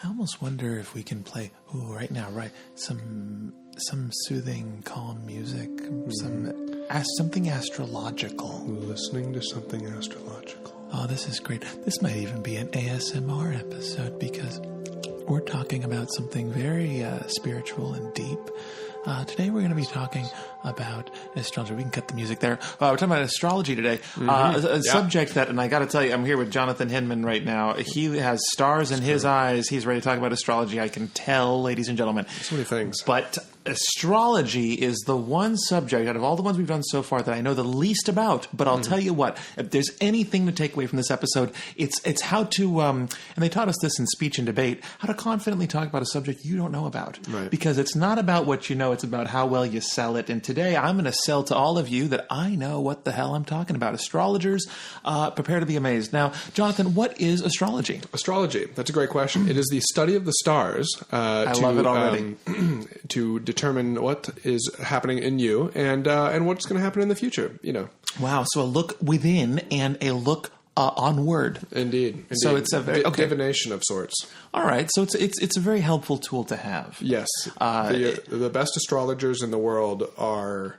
I almost wonder if we can play right now, some soothing, calm music, something astrological. Listening to something astrological. Oh, this is great. This might even be an ASMR episode because we're talking about something very spiritual and deep. Today we're going to be talking about astrology. We can cut the music there. We're talking about astrology today. A subject that, and I got to tell you, I'm here with Jonathan Hinman right now. He has stars in his eyes. He's ready to talk about astrology. I can tell, ladies and gentlemen. So many things. But astrology is the one subject out of all the ones we've done so far that I know the least about. But I'll tell you what, if there's anything to take away from this episode, it's how to, and they taught us this in speech and debate, how to confidently talk about a subject you don't know about. Right. Because it's not about what you know, it's about how well you sell it. And today I'm going to sell to all of you that I know what the hell I'm talking about. Astrologers, prepare to be amazed. Now, Jonathan, what is astrology? Astrology. That's a great question. It is the study of the stars. I love it already. To determine what is happening in you and what's going to happen in the future. You know. Wow. So a look within and a look onward. Indeed. So it's a very divination of sorts. All right. So it's a very helpful tool to have. Yes. The best astrologers in the world are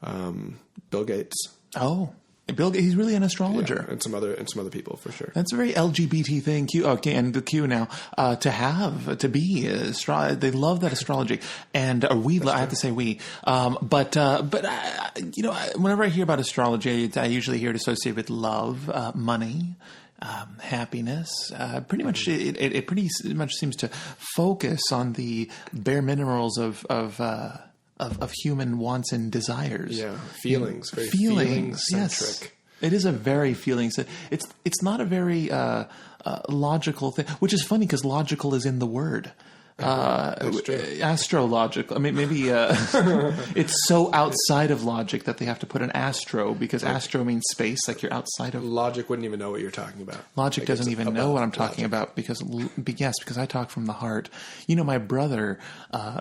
Bill Gates. Oh. Bill Gates, he's really an astrologer, and some other people for sure. That's a very LGBT thing. And the Q now to be. They love that astrology, and I have to say we. But whenever I hear about astrology, I usually hear it associated with love, money. Happiness. Pretty much, it pretty much seems to focus on the bare minerals of human wants and desires. Yeah, feelings. Very feelings centric. Yes. It is a very feelings. It's not a very logical thing, which is funny because logical is in the word. Astrological. I mean, maybe it's so outside of logic that they have to put an astro because astro means space, like you're outside of logic. Wouldn't even know what you're talking about. Logic doesn't even know what I'm talking about because I talk from the heart. You know, my brother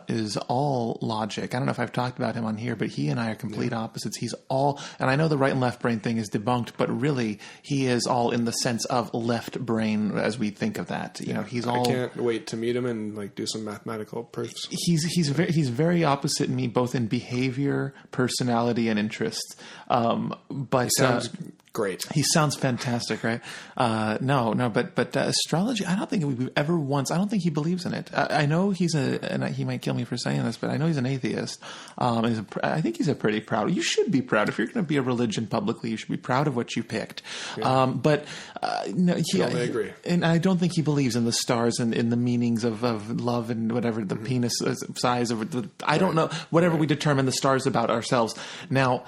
is all logic. I don't know if I've talked about him on here, but he and I are complete opposites. He's all, and I know the right and left brain thing is debunked, but really he is all in the sense of left brain as we think of that. You know, he's all. I can't wait to meet him and do some mathematical proofs. He's very opposite in me, both in behavior, personality, and interests. But he sounds great. He sounds fantastic, right? But astrology, I don't think we've ever once. I don't think he believes in it. I know and he might kill me for saying this, but I know he's an atheist. I think he's a pretty proud. You should be proud if you're going to be a religion publicly. You should be proud of what you picked. Yeah. I agree. And I don't think he believes in the stars and in the meanings of love and whatever the penis size of. I don't know whatever we determine the stars about ourselves now.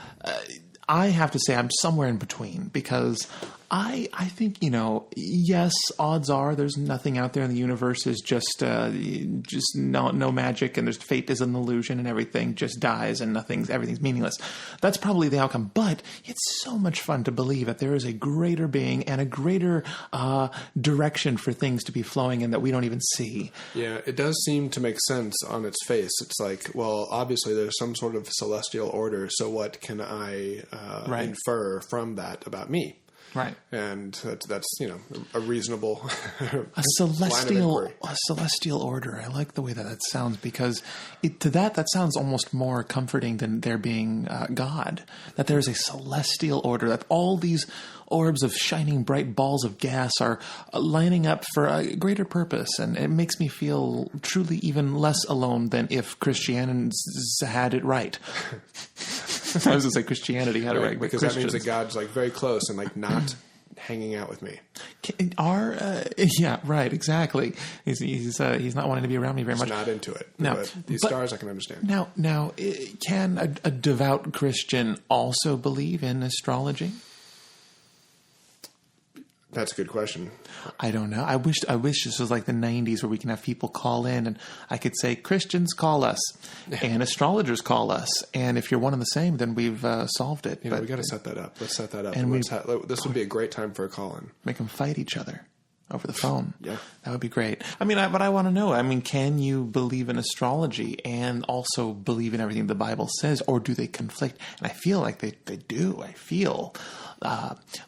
I have to say I'm somewhere in between because I think, yes, odds are there's nothing out there in the universe is just no magic and there's fate is an illusion and everything just dies and everything's meaningless. That's probably the outcome. But it's so much fun to believe that there is a greater being and a greater direction for things to be flowing in that we don't even see. Yeah, it does seem to make sense on its face. It's like, well, obviously there's some sort of celestial order. So what can I infer from that about me? Right, and that's a reasonable a celestial order. I like the way that sounds because that sounds almost more comforting than there being God. That there is a celestial order. That all these orbs of shining bright balls of gas are lining up for a greater purpose, and it makes me feel truly even less alone than if Christianity had it right. I was going to say Christianity had it right, because that means that God's very close and not hanging out with me. Yeah, right, exactly. He's not wanting to be around me very much. He's not into it. But these stars I can understand. Now, can a devout Christian also believe in astrology? That's a good question. I don't know. I wish this was like the 90s where we can have people call in and I could say Christians call us and astrologers call us. And if you're one and the same, then we've solved it. We got to set that up. Let's set that up. This would be a great time for a call-in. Make them fight each other. over the phone. Yeah. That would be great. I mean, but I want to know, I mean, can you believe in astrology and also believe in everything the Bible says, or do they conflict? And I feel like they do. I feel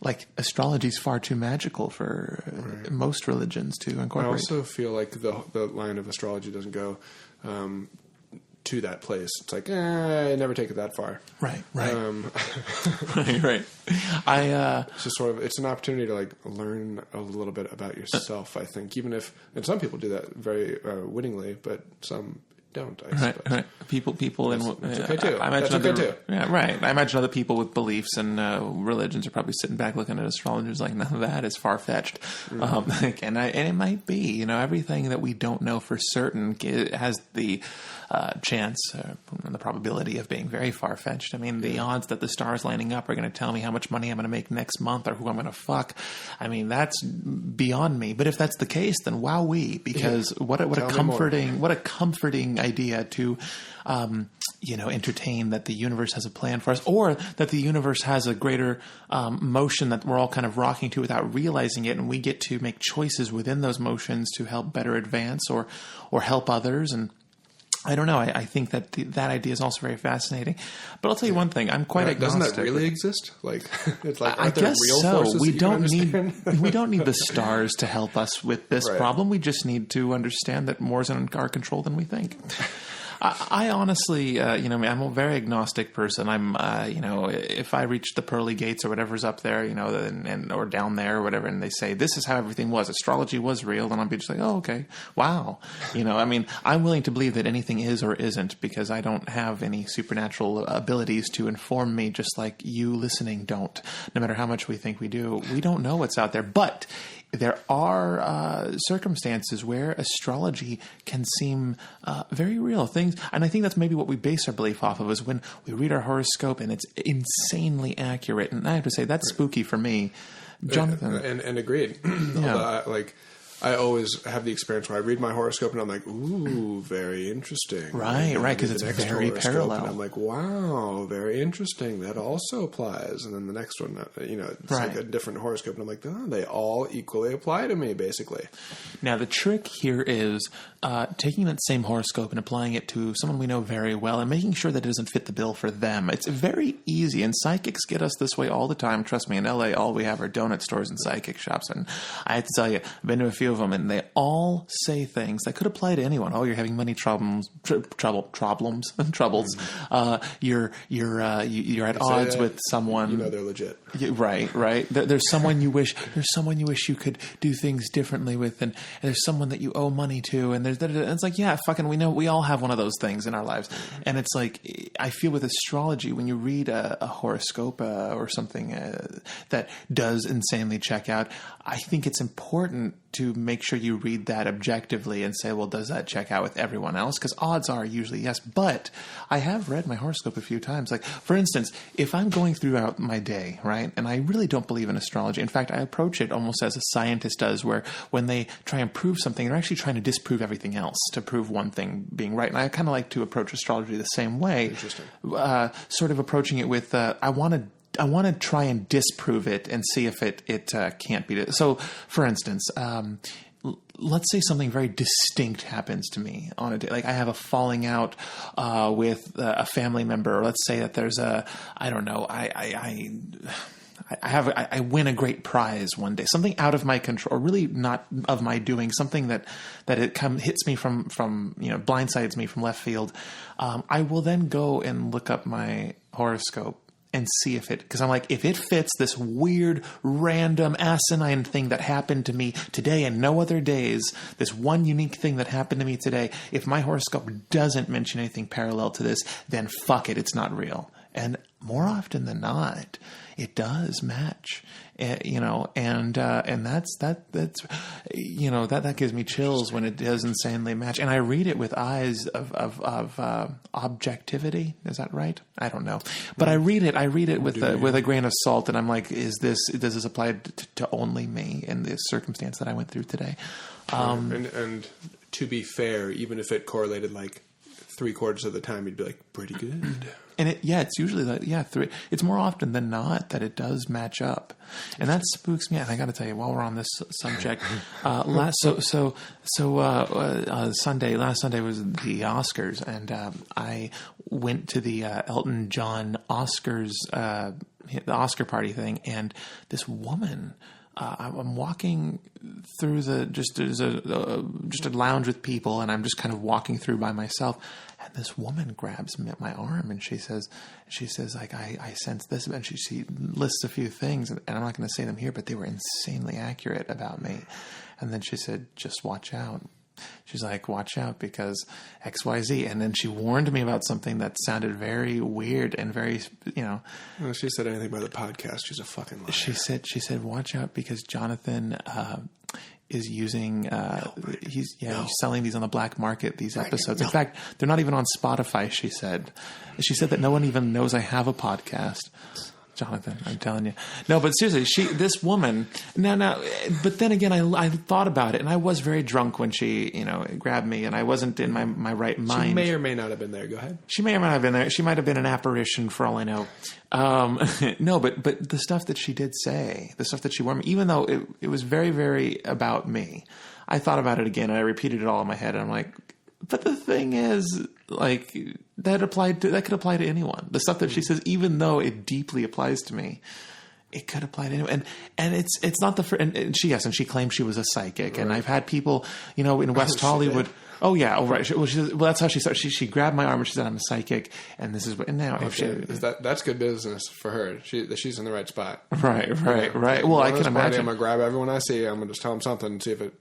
like astrology is far too magical for most religions to incorporate. I also feel like the line of astrology doesn't go to that place. It's like, I never take it that far. Right. Right. It's just sort of, it's an opportunity to like learn a little bit about yourself, I think, even if, and some people do that very wittingly, but some don't, I suppose. Right. People, it's okay too. That's okay too. Yeah, right. I imagine other people with beliefs and religions are probably sitting back looking at astrologers like, none of that is far fetched. Mm-hmm. And it might be, you know, everything that we don't know for certain has the chance and the probability of being very far fetched. I mean, the odds that the stars lining up are going to tell me how much money I'm going to make next month or who I'm going to fuck. I mean, that's beyond me. But if that's the case, then wowee, because what a comforting idea to, entertain that the universe has a plan for us, or that the universe has a greater motion that we're all kind of rocking to without realizing it, and we get to make choices within those motions to help better advance or help others. And I don't know. I think that that idea is also very fascinating. But I'll tell you one thing. I'm quite agnostic. Doesn't that really exist? Like, it's like, I guess real so. Forces We don't need the stars to help us with this problem. We just need to understand that more is in our control than we think. I honestly, I'm a very agnostic person. I'm, if I reach the pearly gates or whatever's up there, or down there or whatever, and they say, this is how everything was, astrology was real, then I'll be just like, oh, okay. Wow. I'm willing to believe that anything is or isn't, because I don't have any supernatural abilities to inform me, just like you listening don't. No matter how much we think we do, we don't know what's out there. But there are circumstances where astrology can seem very real things, and I think that's maybe what we base our belief off of, is when we read our horoscope and it's insanely accurate. And I have to say, that's spooky for me, Jonathan. And agreed. Yeah. I always have the experience where I read my horoscope and I'm like, ooh, very interesting. Right, because it's very parallel. And I'm like, wow, very interesting. That also applies. And then the next one, it's like a different horoscope. And I'm like, oh, they all equally apply to me, basically. Now, the trick here is taking that same horoscope and applying it to someone we know very well and making sure that it doesn't fit the bill for them. It's very easy, and psychics get us this way all the time. Trust me, in LA, all we have are donut stores and psychic shops. And I have to tell you, I've been to a few of them, and they all say things that could apply to anyone. Oh, you're having money troubles. You're at odds with someone. They're legit. Right. There's someone you wish you could do things differently with, and there's someone that you owe money to, and it's like, yeah, fucking, we know, we all have one of those things in our lives. And it's like, I feel with astrology, when you read a horoscope or something that does insanely check out, I think it's important to make sure you read that objectively and say, well, does that check out with everyone else? Because odds are usually yes. But I have read my horoscope a few times. Like, for instance, if I'm going throughout my day, right, and I really don't believe in astrology. In fact, I approach it almost as a scientist does, where when they try and prove something, they're actually trying to disprove everything else to prove one thing being right. And I kind of like to approach astrology the same way. Interesting. Sort of approaching it with, I want to try and disprove it and see if it can't be. So, for instance, let's say something very distinct happens to me on a day. Like, I have a falling out with a family member. Or let's say that there's I win a great prize one day, something out of my control, or really not of my doing, something that it hits me from blindsides me from left field. I will then go and look up my horoscope and see because I'm like, if it fits this weird, random, asinine thing that happened to me today and no other days, this one unique thing that happened to me today, if my horoscope doesn't mention anything parallel to this, then fuck it, it's not real. And more often than not, it does match, and that's that gives me chills when it does insanely match. And I read it with eyes of objectivity. Is that right? I don't know, but I read it with a grain of salt, and I'm like, does this apply to only me in this circumstance that I went through today? And to be fair, even if it correlated like 3/4 of the time you'd be like, pretty good. And it's usually it's more often than not that it does match up, and that spooks me out. I got to tell you, while we're on this subject, last Sunday was the Oscars, and I went to the Elton John Oscars, the Oscar party thing, and this woman. I'm walking through just a lounge with people, and I'm just kind of walking through by myself. And this woman grabs me at my arm, and she says, like, I sense this, and she lists a few things, and I'm not going to say them here, but they were insanely accurate about me. And then she said, just watch out. She's like, watch out because XYZ. And then she warned me about something that sounded very weird and very, Well, if she said anything about the podcast, she's a fucking liar. She said, watch out because Jonathan is using, he's selling these on the black market, these episodes. In fact, they're not even on Spotify, she said. She said that no one even knows I have a podcast. Jonathan, I'm telling you. No, but seriously, this woman, now, but then again, I thought about it, and I was very drunk when she, grabbed me, and I wasn't in my right mind. She may or may not have been there. Go ahead. She may or may not have been there. She might have been an apparition for all I know. No, but the stuff that she did say, the stuff that she warned me, even though it was very, very about me, I thought about it again, and I repeated it all in my head, and I'm like, but the thing is, like, that could apply to anyone. The stuff that she says, even though it deeply applies to me, it could apply to anyone. And it's not the first. And she claimed she was a psychic. Right. And I've had people, in West Hollywood. Oh yeah. Oh right. Well, that's how she started. She grabbed my arm and she said, "I'm a psychic, and this is what." And now, that's good business for her. She's in the right spot. Right. Well, I can imagine. I'm gonna grab everyone I see. I'm gonna just tell them something and see if it.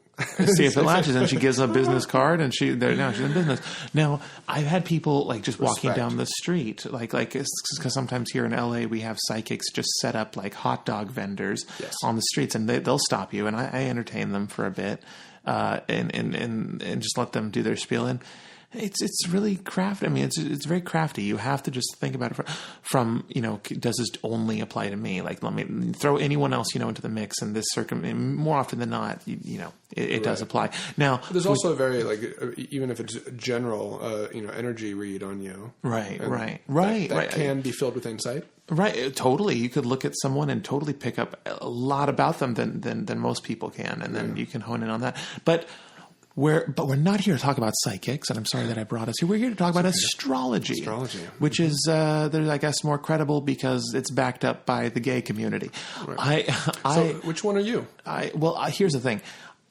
See if it latches, and she gives a business card, and she's in business. Now, I've had people like just walking down the street, like because sometimes here in LA we have psychics just set up like hot dog vendors on the streets, and they'll stop you, and I entertain them for a bit, and just let them do their spiel. And it's really crafty. I mean, it's very crafty. You have to just think about it from does this only apply to me? Like, let me throw anyone else into the mix, and more often than not, it does apply. Now, there's also a very even if it's a general energy read on you, right, that can be filled with insight. Right, totally. You could look at someone and totally pick up a lot about them than most people can, and then you can hone in on that. But we're not here to talk about psychics, and I'm sorry that I brought us here. We're here to talk about astrology. Which is, I guess, more credible because it's backed up by the gay community. Right. So which one are you? Here's the thing.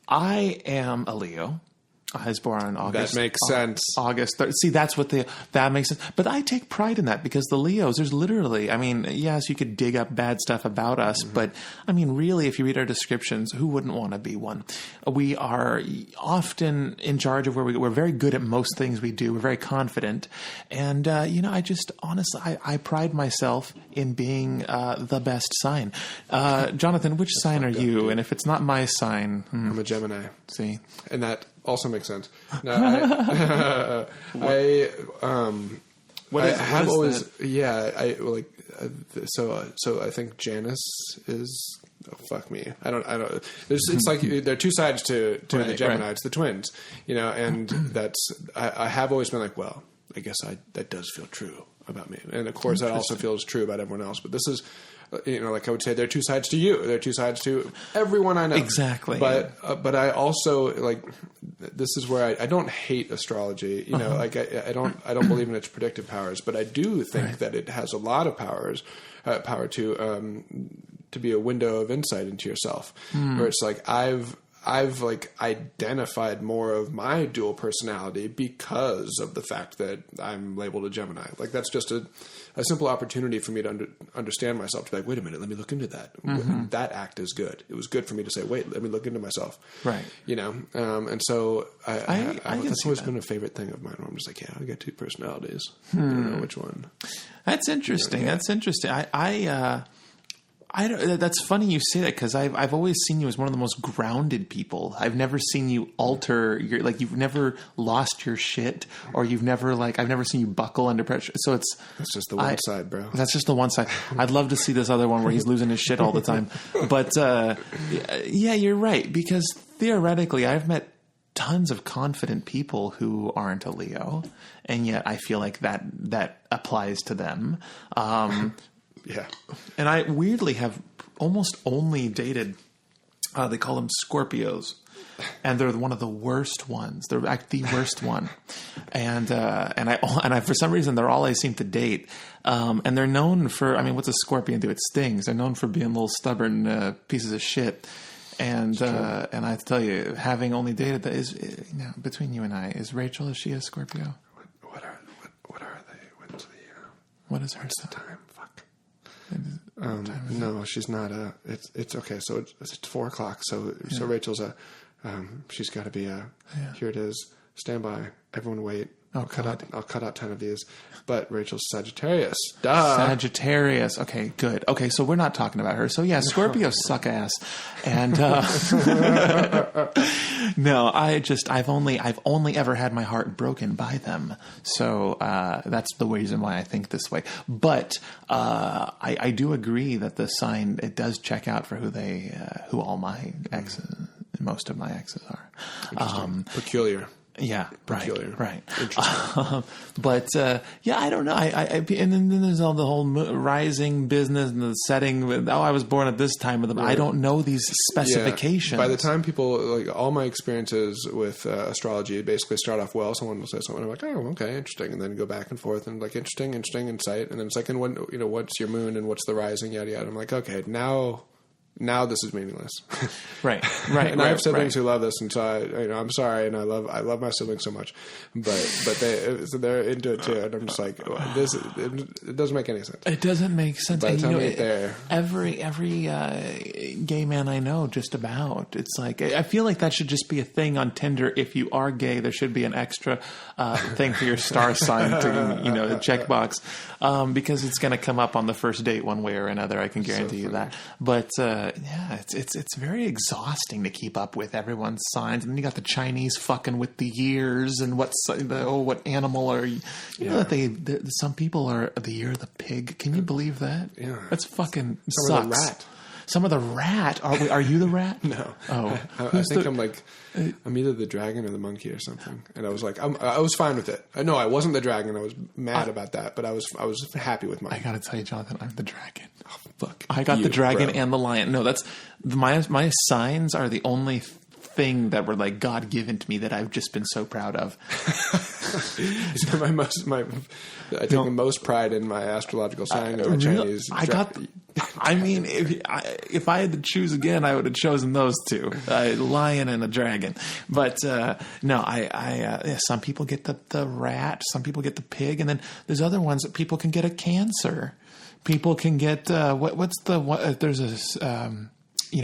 I am a Leo. I was born on August. That makes sense. August 3rd. See, that makes sense. But I take pride in that because the Leos, there's literally, I mean, yes, you could dig up bad stuff about us, but I mean, really, if you read our descriptions, who wouldn't want to be one? We are often in charge of we're very good at most things we do. We're very confident. And, I just, honestly, I pride myself in being the best sign. Jonathan, which sign are you? And if it's not my sign... I'm a Gemini. See? And that also makes sense. No, I have always, so I think Janice is, fuck me. I don't, it's like, there are two sides to the Gemini. It's the twins, and that's, I have always been like, well, I guess that does feel true about me. And of course that also feels true about everyone else, but this is, like I would say, there are two sides to you. There are two sides to everyone I know. Exactly. But I also this is where I don't hate astrology. I don't believe in its predictive powers, but I do think that it has a lot of power to be a window of insight into yourself. Where it's like I've identified more of my dual personality because of the fact that I'm labeled a Gemini. Like that's just a simple opportunity for me to understand myself. To be like, wait a minute, let me look into that. That act is good. It was good for me to say, wait, let me look into myself. Right. And so that's always been a favorite thing of mine. Where I'm just like, I got two personalities. I don't know which one. That's interesting. That's interesting. That's funny you say that because I've always seen you as one of the most grounded people. I've never seen you alter you've never lost your shit, or I've never seen you buckle under pressure. So that's just the one side, bro. That's just the one side. I'd love to see this other one where he's losing his shit all the time. But you're right, because theoretically I've met tons of confident people who aren't a Leo, and yet I feel like that applies to them. Yeah. And I weirdly have almost only dated, they call them Scorpios. And they're one of the worst ones. They're like the worst one. And I, for some reason, they're all I seem to date. And they're known for, I mean, what's a scorpion do? It stings. They're known for being little stubborn pieces of shit. And I have to tell you, having only dated that is, between you and I, is Rachel, is she a Scorpio? What are they? When's the what is her what's the time? Fuck. No, she's not it's okay. So it's 4:00. So Rachel's she's got to be here it is. Stand by. Everyone wait. I'll cut out 10 of these. But Rachel's Sagittarius. Duh. Sagittarius. Okay, good. Okay, so we're not talking about her. So yeah, Scorpios suck ass. And no, I've only ever had my heart broken by them. So that's the reason why I think this way. But I do agree that the sign, it does check out for who all my exes, most of my exes are. Peculiar. Yeah, peculiar. Right. Interesting. But I don't know. And then there's all the whole rising business and the setting. I was born at this time of the. Right. I don't know these specifications. Yeah. By the time people like all my experiences with astrology, basically start off well. Someone will say something, I'm like, oh, okay, interesting, and then go back and forth and like interesting, insight, and then it's like, and when what's your moon and what's the rising, yada yada. I'm like, okay, now this is meaningless. Right. And I have siblings who love this, and so I'm sorry, and I love my siblings so much, but they're into it too, and I'm just like, it doesn't make any sense. It doesn't make sense. By the time you get there, every gay man I know, just about, it's like I feel like that should just be a thing on Tinder. If you are gay, there should be an extra thing for your star sign to the checkbox, because it's going to come up on the first date one way or another. I can guarantee you that, but. It's very exhausting to keep up with everyone's signs, and then you got the Chinese fucking with the years and what animal are you? You know that some people are the year of the pig. Can you believe that? Yeah, that's fucking some of the rat. Some of the rat. Are you the rat? No. Oh, I think I'm either the dragon or the monkey or something. And I was like, I was fine with it. No, I wasn't the dragon. I was mad about that, but I was happy with mine. I gotta tell you, Jonathan, I'm the dragon. Oh, fuck. I got the dragon and the lion. No, that's my signs are the only thing that were like God given to me that I've just been so proud of. I take the most pride in my astrological sign of a Chinese. I mean, if I had to choose again, I would have chosen those two, a lion and a dragon. But no, some people get the rat, some people get the pig, and then there's other ones that people can get a Cancer. People can get there's a.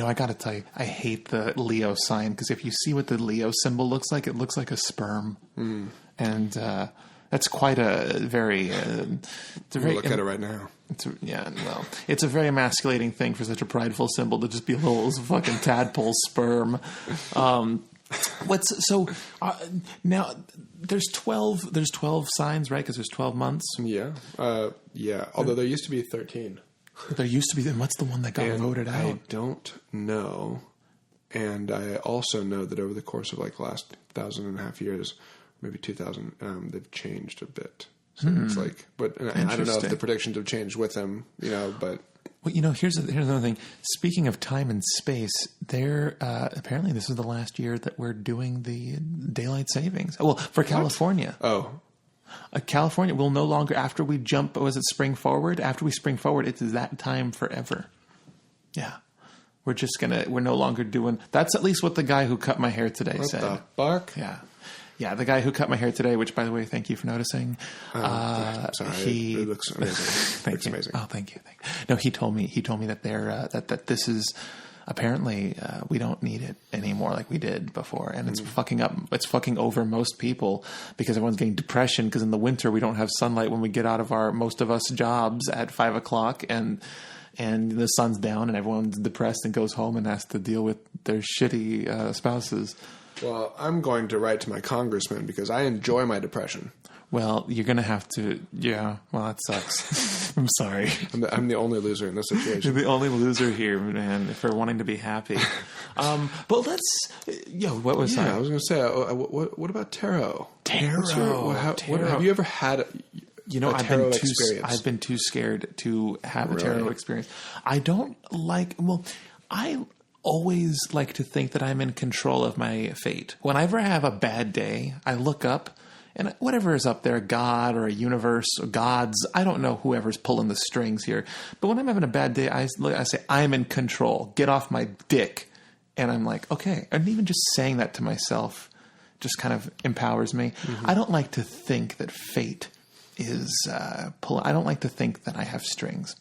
I got to tell you, I hate the Leo sign, because if you see what the Leo symbol looks like, it looks like a sperm. Mm. And that's quite a very... look at it right now. It's a very emasculating thing for such a prideful symbol to just be a little fucking tadpole sperm. Now there's 12 signs, right? Because there's 12 months. Yeah. Although there used to be 13. There used to be. Then what's the one that got voted out? I don't know. And I also know that over the course of like the last 1.5 years, maybe 2,000, they've changed a bit. So it's like, but I don't know if the predictions have changed with them, but. Well, here's another thing. Speaking of time and space, apparently this is the last year that we're doing the daylight savings. Well, for California. What? Oh. California will no longer, after we jump, was it spring forward? After we spring forward, it's that time forever. Yeah. We're no longer doing, that's at least what the guy who cut my hair today said. What the fuck? Yeah. Yeah, the guy who cut my hair today, which, by the way, thank you for noticing. Sorry, it looks amazing. It's amazing. Oh, thank you. No, he told me that that this is apparently we don't need it anymore like we did before, and it's fucking over most people, because everyone's getting depression because in the winter we don't have sunlight when we get out of most of us jobs at 5 o'clock, and the sun's down and everyone's depressed and goes home and has to deal with their shitty spouses. Well, I'm going to write to my congressman because I enjoy my depression. Well, you're going to have to, yeah, well, that sucks. I'm sorry. I'm the only loser in this situation. You're the only loser here, man, for wanting to be happy. But what was that? I was going to say, what about tarot? Tarot. Have you ever had I've been too scared to have a tarot experience. I don't like, I always like to think that I'm in control of my fate. Whenever I have a bad day, I look up, and whatever is up there, God or a universe or gods, I don't know whoever's pulling the strings here. But when I'm having a bad day, I say, I'm in control. Get off my dick. And I'm like, okay. And even just saying that to myself just kind of empowers me. Mm-hmm. I don't like to think that fate is I don't like to think that I have strings.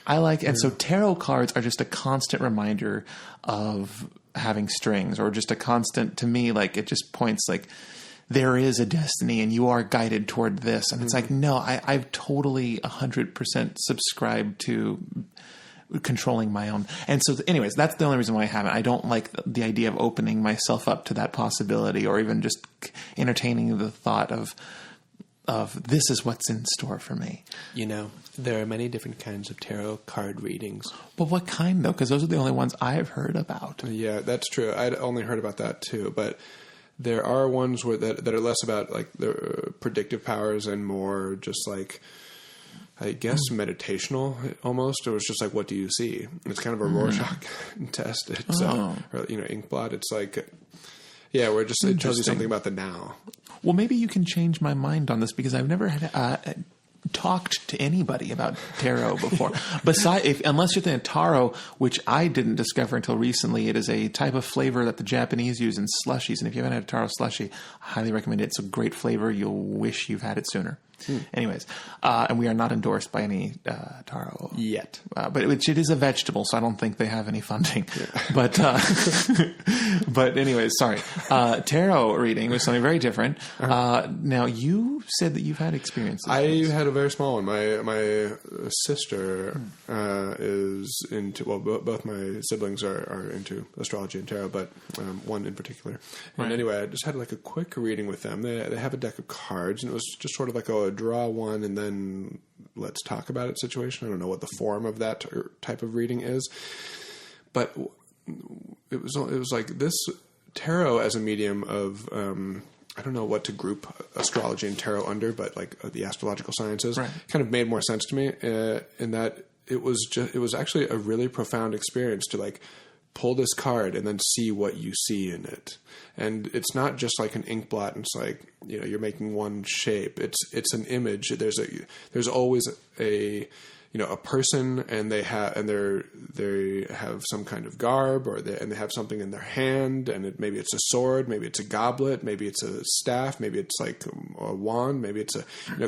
And so tarot cards are just a constant reminder of having strings, or just a constant, to me, like it just points like, there is a destiny and you are guided toward this. And it's like, no, I've totally 100% subscribed to controlling my own. And so anyways, that's the only reason why I haven't. I don't like the idea of opening myself up to that possibility, or even just entertaining the thought of this is what's in store for me. There are many different kinds of tarot card readings. But what kind, though? Because those are the only ones I've heard about. Yeah, that's true. I'd only heard about that too. But there are ones that are less about like the predictive powers and more just like, I guess, meditational almost. It was just like, what do you see? It's kind of a Rorschach test. It's or, ink blot. It's like, where it tells you something about the now. Well, maybe you can change my mind on this, because I've never had talked to anybody about tarot before. Unless you're thinking taro, which I didn't discover until recently. It is a type of flavor that the Japanese use in slushies. And if you haven't had a taro slushie, I highly recommend it. It's a great flavor. You'll wish you've had it sooner. Anyways, and we are not endorsed by any taro yet, but it is a vegetable, so I don't think they have any funding. Yeah. But anyways, sorry. Tarot reading was something very different. Now, you said that you've had experiences. I had a very small one. My sister is into. Well, both my siblings are into astrology and tarot, but one in particular. And anyway, I just had like a quick reading with them. They have a deck of cards, and it was just sort of like a draw one and then let's talk about it situation. I don't know what the form of that type of reading is, but it was like this tarot as a medium of I don't know what to group astrology and tarot under, but like the astrological sciences kind of made more sense to me in that it was actually a really profound experience to like pull this card and then see what you see in it. And it's not just like an ink blot and it's like, you're making one shape. It's an image. There's always a person, and they have some kind of garb, and they have something in their hand, and maybe it's a sword, maybe it's a goblet, maybe it's a staff, maybe it's like a wand, maybe it's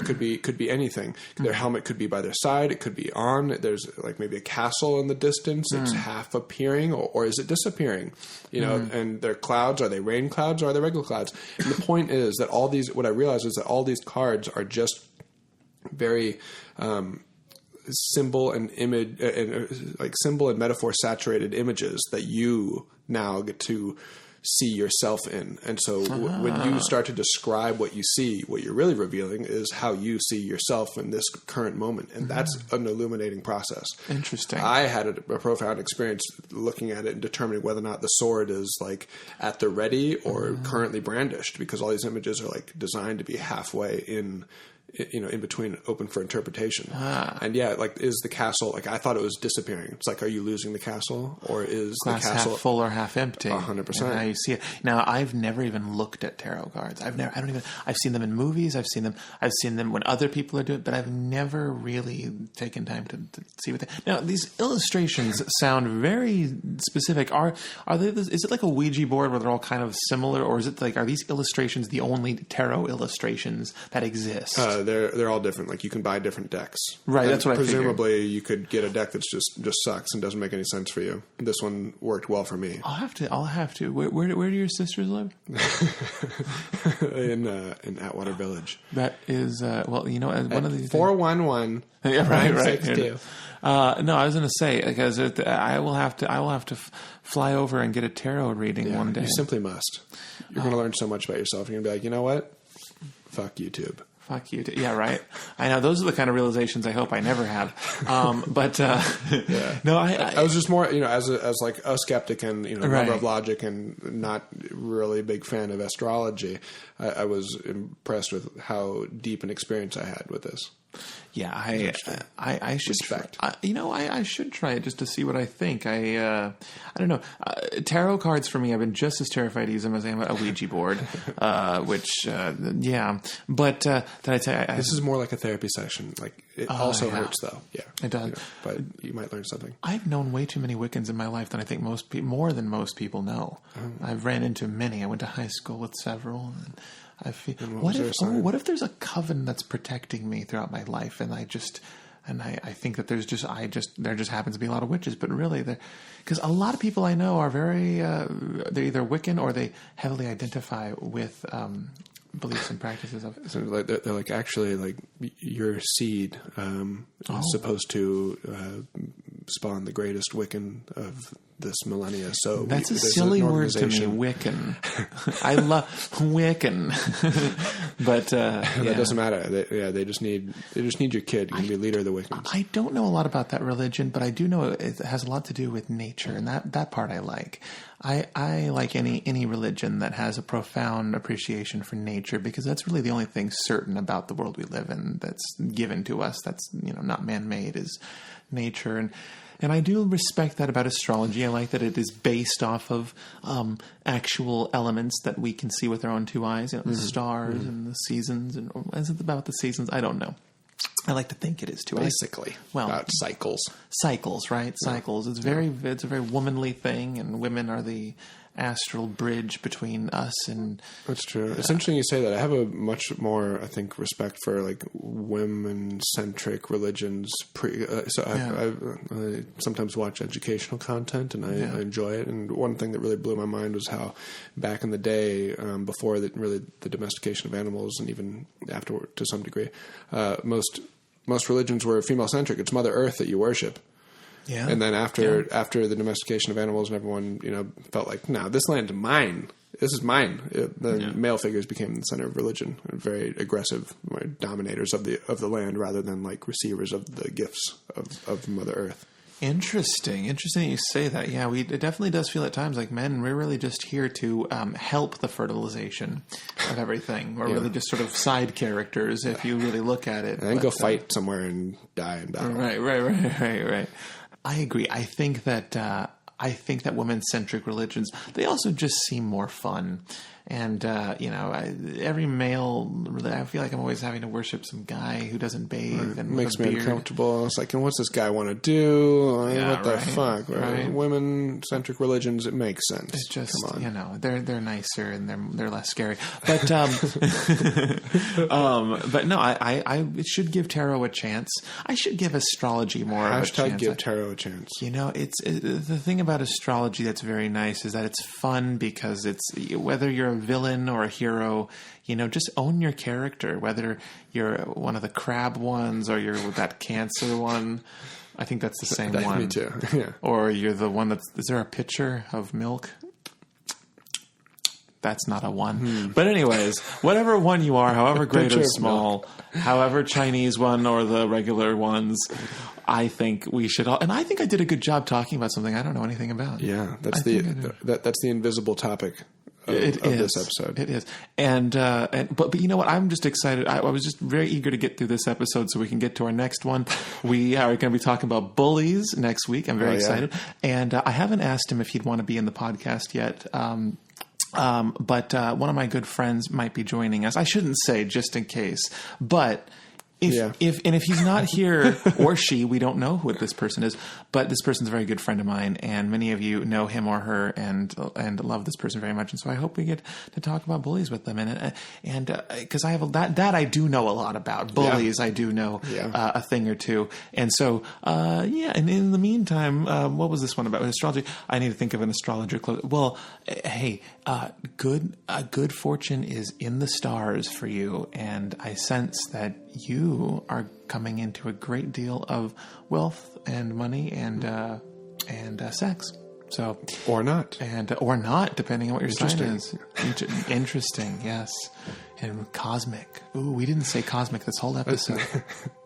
could be anything. Their helmet could be by their side, it could be on. There's like maybe a castle in the distance. It's half appearing, or is it disappearing? And their clouds, are they rain clouds or are they regular clouds? And the point is that what I realized is that all these cards are just very symbol and image, like symbol and metaphor saturated images that you now get to see yourself in. And so when you start to describe what you see, what you're really revealing is how you see yourself in this current moment. And that's an illuminating process. Interesting. I had a profound experience looking at it and determining whether or not the sword is like at the ready or currently brandished, because all these images are like designed to be halfway in between, open for interpretation. And is the castle, like I thought it was disappearing. It's like, are you losing the castle, or is glass the castle half full or half empty? 100%. Now you see it. Now I've never even looked at tarot cards. I've seen them in movies. I've seen them when other people are doing it, but I've never really taken time to see what they. Now these illustrations sound very specific. Are they? Is it like a Ouija board where they're all kind of similar, or is it like, are these illustrations the only tarot illustrations that exist? They're all different. Like you can buy different decks. Right, and that's what I figured. Presumably you could get a deck that's just sucks and doesn't make any sense for you. This one worked well for me. I'll have to. Where do your sisters live? in Atwater Village. That is one of these 411. Yeah, right. 62. No, I was going to say, because I will have to fly over and get a tarot reading one day. You simply must. You're going to learn so much about yourself. You're going to be like, you know what? Fuck YouTube. Fuck you. Yeah, right. I know those are the kind of realizations I hope I never have. No, I was just more, as like a skeptic and lover of logic and not really a big fan of astrology. I was impressed with how deep an experience I had with this. Yeah, I should respect. I should try it just to see what I think. I don't know. Tarot cards for me, I've been just as terrified to use them as I am a Ouija board. But did I tell you? This is more like a therapy session. Like it also hurts though. Yeah, it does. But you might learn something. I've known way too many Wiccans in my life than I think more than most people know. I've ran into many. I went to high school with several. And I feel, what if there's a coven that's protecting me throughout my life, and I think that there just happens to be a lot of witches, but really, because a lot of people I know are very they're either Wiccan or they heavily identify with beliefs and practices of. So they're like actually like your seed is supposed to spawn the greatest Wiccan of this millennia. So that's a silly word to me, Wiccan. I love Wiccan, but that doesn't matter. They just need your kid. You can be leader of the Wiccans. I don't know a lot about that religion, but I do know it has a lot to do with nature, and that part I like. I like any religion that has a profound appreciation for nature, because that's really the only thing certain about the world we live in that's given to us. That's not man-made, is nature. And I do respect that about astrology. I like that it is based off of actual elements that we can see with our own two eyes, the stars and the seasons. And is it about the seasons? I don't know. I like to think it is too. Basically, about cycles. Cycles, right? Cycles. It's a very womanly thing, and women are the astral bridge between us and. That's true. It's interesting you say that. I have a much more, I think, respect for like women-centric religions. I sometimes watch educational content, and I enjoy it. And one thing that really blew my mind was how back in the day, before the domestication of animals, and even afterward to some degree, most religions were female-centric. It's Mother Earth that you worship. Yeah. And then after the domestication of animals, and everyone felt like, no, this land's mine. This is mine. The male figures became the center of religion, very aggressive dominators of the land, rather than like receivers of the gifts of Mother Earth. Interesting you say that. Yeah, it definitely does feel at times like men, we're really just here to help the fertilization of everything. We're really just sort of side characters if you really look at it. And then go fight somewhere and die in battle. Right. I agree. I think that women-centric religions, they also just seem more fun. And, every male, I feel like I'm always having to worship some guy who doesn't bathe. And makes me uncomfortable. It's like, and what's this guy want to do? What the fuck? Right? Women-centric religions, it makes sense. It's just, come on. They're nicer and they're less scary. But, but no, I should give tarot a chance. I should give astrology more of a chance. #give tarot a chance. The thing about astrology that's very nice is that it's fun, because it's, whether you're a villain or a hero, just own your character, whether you're one of the crab ones or you're that Cancer one. I think that's the same one. Me too. Yeah. Or you're the one is there a pitcher of milk? That's not a one. But anyways, whatever one you are, however great or small, however Chinese one or the regular ones, I think we should all, and I think I did a good job talking about something I don't know anything about. Yeah, that's the invisible topic of this episode. It is. But you know what? I'm just excited. I was just very eager to get through this episode so we can get to our next one. We are going to be talking about bullies next week. I'm very excited. And I haven't asked him if he'd want to be in the podcast yet. But one of my good friends might be joining us. I shouldn't say, just in case, but if he's not here, or she, we don't know who this person is, but this person's a very good friend of mine, and many of you know him or her and love this person very much. And so I hope we get to talk about bullies with them, and because I have that I do know a lot about bullies. I do know a thing or two, and so and in the meantime, what was this one about astrology? I need to think of an astrologer. Well, hey, good fortune is in the stars for you, and I sense that you are coming into a great deal of wealth and money and sex. So or not, or not, depending on what your sign is. Interesting, yes. And cosmic. Ooh, we didn't say cosmic this whole episode.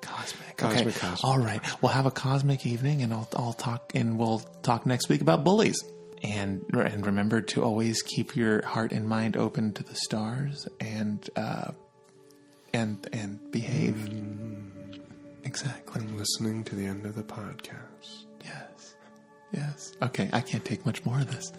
Cosmic. Okay. Cosmic. All right. We'll have a cosmic evening, and we'll talk next week about bullies. And remember to always keep your heart and mind open to the stars, and behave. Exactly. I'm listening to the end of the podcast. Yes. Okay, I can't take much more of this.